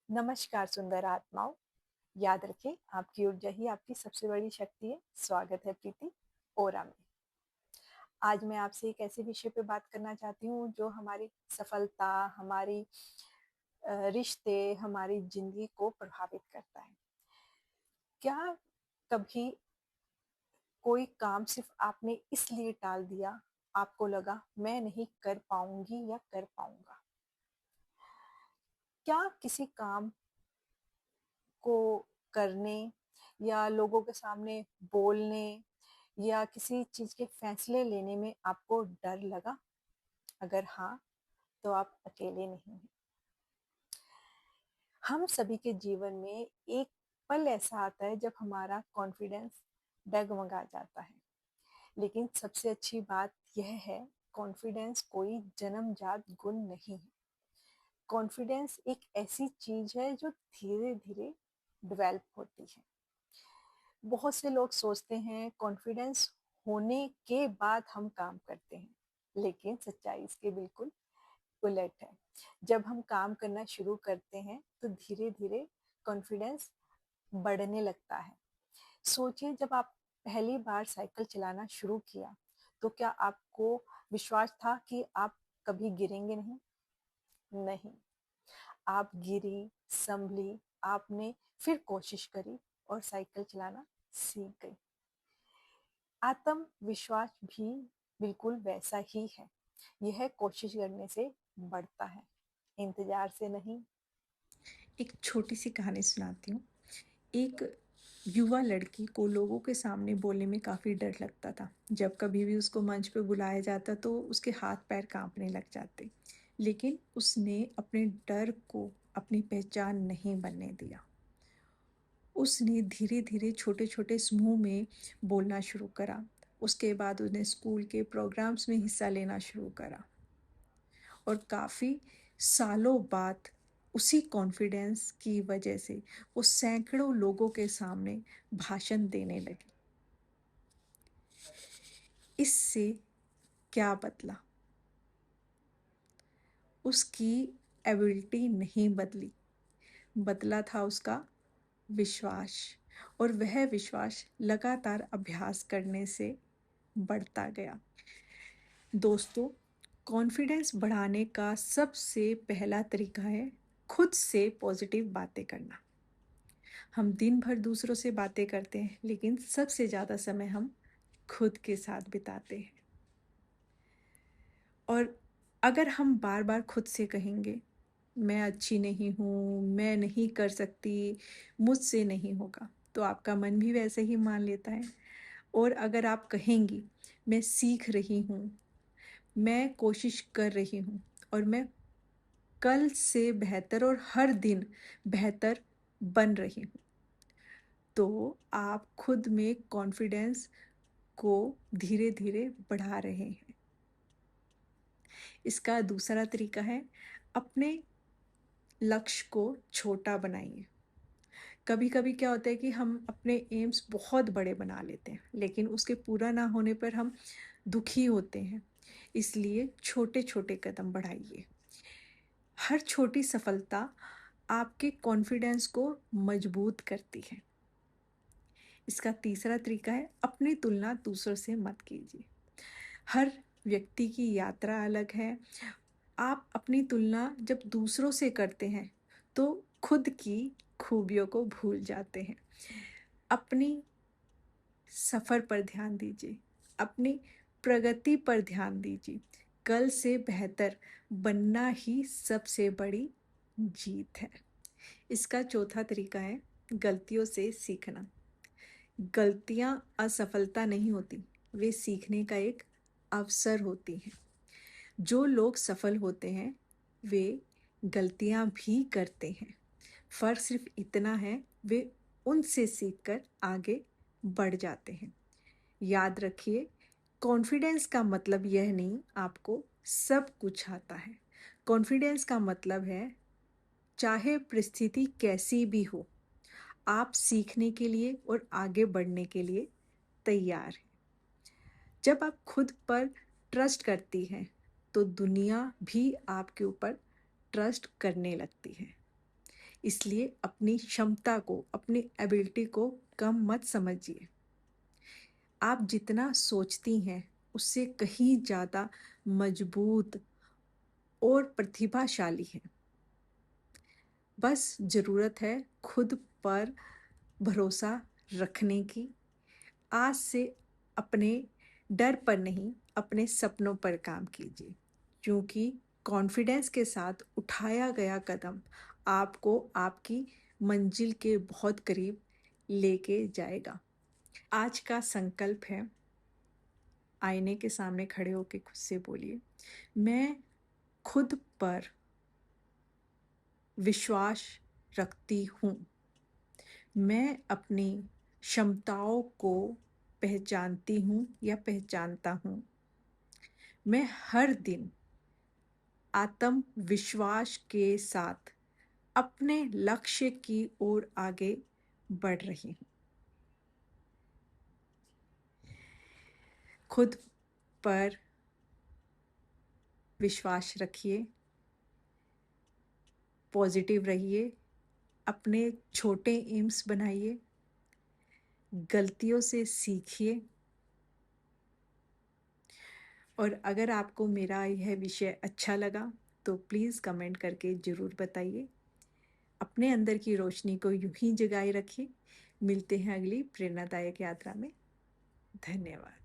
नमस्कार सुंदर आत्माओं। याद रखें, आपकी ऊर्जा ही आपकी सबसे बड़ी शक्ति है। स्वागत है प्रीति ओरा में। आज मैं आपसे एक ऐसे विषय पे बात करना चाहती हूँ जो हमारी सफलता, हमारी रिश्ते, हमारी जिंदगी को प्रभावित करता है। क्या कभी कोई काम सिर्फ आपने इसलिए टाल दिया, आपको लगा मैं नहीं कर पाऊंगी या कर पाऊंगा? क्या किसी काम को करने या लोगों के सामने बोलने या किसी चीज के फैसले लेने में आपको डर लगा? अगर हाँ, तो आप अकेले नहीं हैं। हम सभी के जीवन में एक पल ऐसा आता है जब हमारा कॉन्फिडेंस डगमगा जाता है। लेकिन सबसे अच्छी बात यह है, कॉन्फिडेंस कोई जन्मजात गुण नहीं है। कॉन्फिडेंस एक ऐसी चीज है जो धीरे धीरे डेवलप होती है। बहुत से लोग सोचते हैं कॉन्फिडेंस होने के बाद हम काम करते हैं, लेकिन सच्चाई इसके बिल्कुल उलट है। जब हम काम करना शुरू करते हैं तो धीरे धीरे कॉन्फिडेंस बढ़ने लगता है। सोचिए, जब आप पहली बार साइकिल चलाना शुरू किया तो क्या आपको विश्वास था कि आप कभी गिरेंगे नहीं? नहीं। आप गिरी, संभली, आपने फिर कोशिश करी और साइकिल चलाना सीख गई। आत्मविश्वास भी बिल्कुल वैसा ही है। यह कोशिश करने से बढ़ता है, इंतजार से नहीं। एक छोटी सी कहानी सुनाती हूँ। एक युवा लड़की को लोगों के सामने बोलने में काफ़ी डर लगता था। जब कभी भी उसको मंच पे बुलाया जाता तो उसके हाथ पैर कांपने लग जाते। लेकिन उसने अपने डर को अपनी पहचान नहीं बनने दिया। उसने धीरे धीरे छोटे छोटे समूह में बोलना शुरू करा। उसके बाद उसने स्कूल के प्रोग्राम्स में हिस्सा लेना शुरू करा और काफ़ी सालों बाद उसी कॉन्फिडेंस की वजह से वो सैकड़ों लोगों के सामने भाषण देने लगी। इससे क्या बदला? उसकी एबिलिटी नहीं बदली, बदला था उसका विश्वास। और वह विश्वास लगातार अभ्यास करने से बढ़ता गया। दोस्तों, कॉन्फिडेंस बढ़ाने का सबसे पहला तरीका है खुद से पॉजिटिव बातें करना। हम दिन भर दूसरों से बातें करते हैं, लेकिन सबसे ज़्यादा समय हम खुद के साथ बिताते हैं। और अगर हम बार बार खुद से कहेंगे, मैं अच्छी नहीं हूँ, मैं नहीं कर सकती, मुझसे नहीं होगा, तो आपका मन भी वैसे ही मान लेता है। और अगर आप कहेंगी, मैं सीख रही हूँ, मैं कोशिश कर रही हूँ और मैं कल से बेहतर और हर दिन बेहतर बन रही हूँ, तो आप खुद में कॉन्फिडेंस को धीरे धीरे बढ़ा रहे हैं। इसका दूसरा तरीका है, अपने लक्ष्य को छोटा बनाइए। कभी कभी क्या होता है कि हम अपने एम्स बहुत बड़े बना लेते हैं, लेकिन उसके पूरा ना होने पर हम दुखी होते हैं। इसलिए छोटे छोटे कदम बढ़ाइए। हर छोटी सफलता आपके कॉन्फिडेंस को मजबूत करती है। इसका तीसरा तरीका है, अपनी तुलना दूसरों से मत कीजिए। हर व्यक्ति की यात्रा अलग है। आप अपनी तुलना जब दूसरों से करते हैं तो खुद की खूबियों को भूल जाते हैं। अपनी सफ़र पर ध्यान दीजिए, अपनी प्रगति पर ध्यान दीजिए। कल से बेहतर बनना ही सबसे बड़ी जीत है। इसका चौथा तरीका है, गलतियों से सीखना। गलतियाँ असफलता नहीं होती, वे सीखने का एक अवसर होती हैं। जो लोग सफल होते हैं, वे गलतियाँ भी करते हैं। फ़र्क सिर्फ इतना है, वे उनसे सीखकर आगे बढ़ जाते हैं। याद रखिए, कॉन्फिडेंस का मतलब यह नहीं आपको सब कुछ आता है। कॉन्फिडेंस का मतलब है, चाहे परिस्थिति कैसी भी हो, आप सीखने के लिए और आगे बढ़ने के लिए तैयार हैं। जब आप खुद पर ट्रस्ट करती हैं, तो दुनिया भी आपके ऊपर ट्रस्ट करने लगती है। इसलिए अपनी क्षमता को, अपनी एबिलिटी को कम मत समझिए। आप जितना सोचती हैं, उससे कहीं ज़्यादा मजबूत और प्रतिभाशाली हैं। बस ज़रूरत है खुद पर भरोसा रखने की। आज से अपने डर पर नहीं, अपने सपनों पर काम कीजिए, क्योंकि कॉन्फिडेंस के साथ उठाया गया कदम आपको आपकी मंजिल के बहुत करीब लेके जाएगा। आज का संकल्प है, आईने के सामने खड़े होकर खुद से बोलिए, मैं खुद पर विश्वास रखती हूँ। मैं अपनी क्षमताओं को पहचानती हूँ या पहचानता हूँ। मैं हर दिन आत्मविश्वास के साथ अपने लक्ष्य की ओर आगे बढ़ रही हूँ। खुद पर विश्वास रखिए, पॉजिटिव रहिए, अपने छोटे एम्स बनाइए, गलतियों से सीखिए। और अगर आपको मेरा यह विषय अच्छा लगा तो प्लीज़ कमेंट करके ज़रूर बताइए। अपने अंदर की रोशनी को यूं ही जगाए रखिए। मिलते हैं अगली प्रेरणादायक यात्रा में। धन्यवाद।